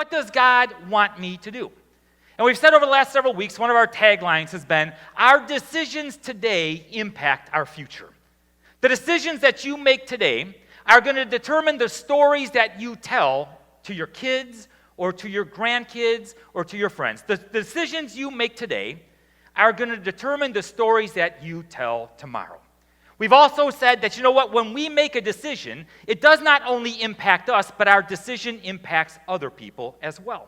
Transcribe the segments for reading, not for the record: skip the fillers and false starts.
what does God want me to do? And we've said over the last several weeks, one of our taglines has been, our decisions today impact our future. The decisions that you make today are going to determine the stories that you tell to your kids or to your grandkids or to your friends. The decisions you make today are going to determine the stories that you tell tomorrow. We've also said that, you know what, when we make a decision, it does not only impact us, but our decision impacts other people as well.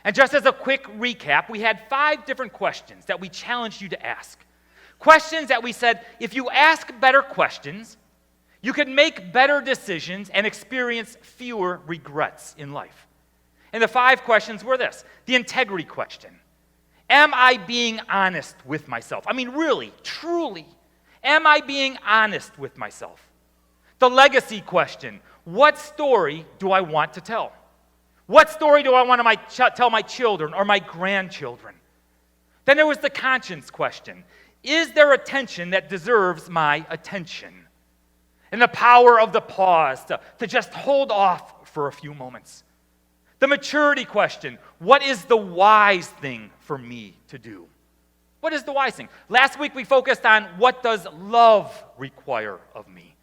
And just as a quick recap, we had 5 different questions that we challenged you to ask. Questions that we said, if you ask better questions, you can make better decisions and experience fewer regrets in life. And the 5 questions were this: the integrity question. Am I being honest with myself? I mean, really, truly, am I being honest with myself? The legacy question. What story do I want to tell? What story do I want to tell my children or my grandchildren? Then there was the conscience question. Is there attention that deserves my attention? And the power of the pause to just hold off for a few moments. The maturity question. What is the wise thing for me to do? What is the wise thing? Last week we focused on what does love require of me?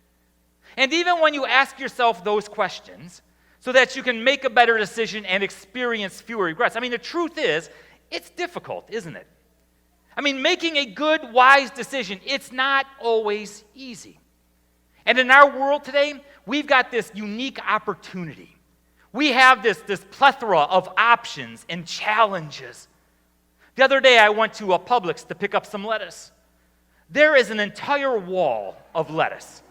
And even when you ask yourself those questions so that you can make a better decision and experience fewer regrets, I mean, the truth is, it's difficult, isn't it? I mean, making a good, wise decision, it's not always easy. And in our world today, we've got this unique opportunity. We have this plethora of options and challenges. The other day, I went to a Publix to pick up some lettuce. There is an entire wall of lettuce.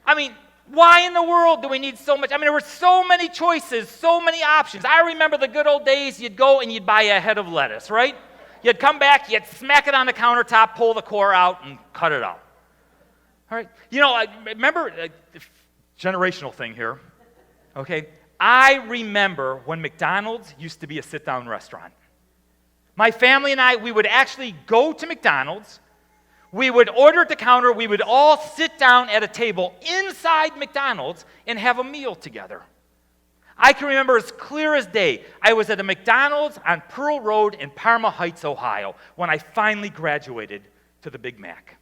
I mean, why in the world do we need so much? I mean, there were so many choices, so many options. I remember the good old days, you'd go and you'd buy a head of lettuce, right? You'd come back, you'd smack it on the countertop, pull the core out, and cut it out. All right? You know, remember, generational thing here, okay? I remember when McDonald's used to be a sit-down restaurant. My family and I, we would actually go to McDonald's, we would order at the counter, we would all sit down at a table inside McDonald's and have a meal together. I can remember as clear as day, I was at a McDonald's on Pearl Road in Parma Heights, Ohio, when I finally graduated to the Big Mac.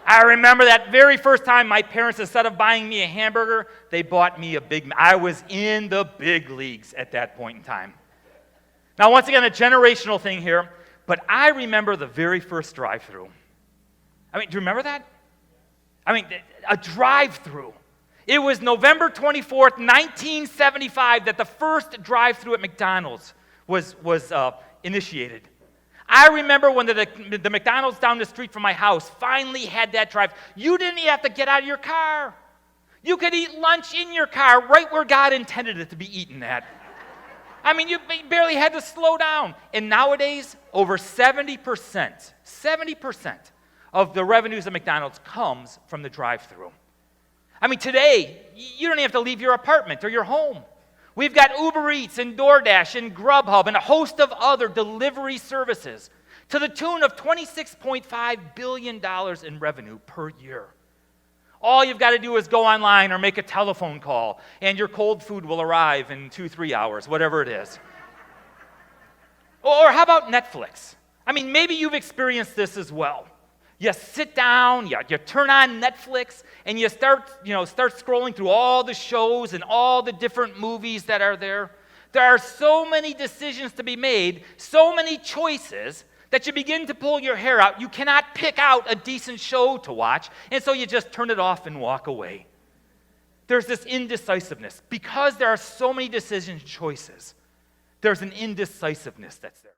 I remember that very first time my parents, instead of buying me a hamburger, they bought me a Big Mac. I was in the big leagues at that point in time. Now, once again, a generational thing here, but I remember the very first drive-thru. I mean, do you remember that? I mean, a drive-thru. It was November 24th, 1975, that the first drive-thru at McDonald's was initiated. I remember when the McDonald's down the street from my house finally had that drive. You didn't even have to get out of your car. You could eat lunch in your car right where God intended it to be eaten at. I mean, you barely had to slow down. And nowadays, over 70% of the revenues of McDonald's comes from the drive-thru. I mean, today, you don't even have to leave your apartment or your home. We've got Uber Eats and DoorDash and Grubhub and a host of other delivery services to the tune of $26.5 billion in revenue per year. All you've got to do is go online or make a telephone call, and your cold food will arrive in 2-3 hours, whatever it is. Or how about Netflix? I mean, maybe you've experienced this as well. You sit down, you turn on Netflix, and you start scrolling through all the shows and all the different movies that are there. There are so many decisions to be made, so many choices, that you begin to pull your hair out. You cannot pick out a decent show to watch, and so you just turn it off and walk away. There's this indecisiveness. Because there are so many decision choices, there's an indecisiveness that's there.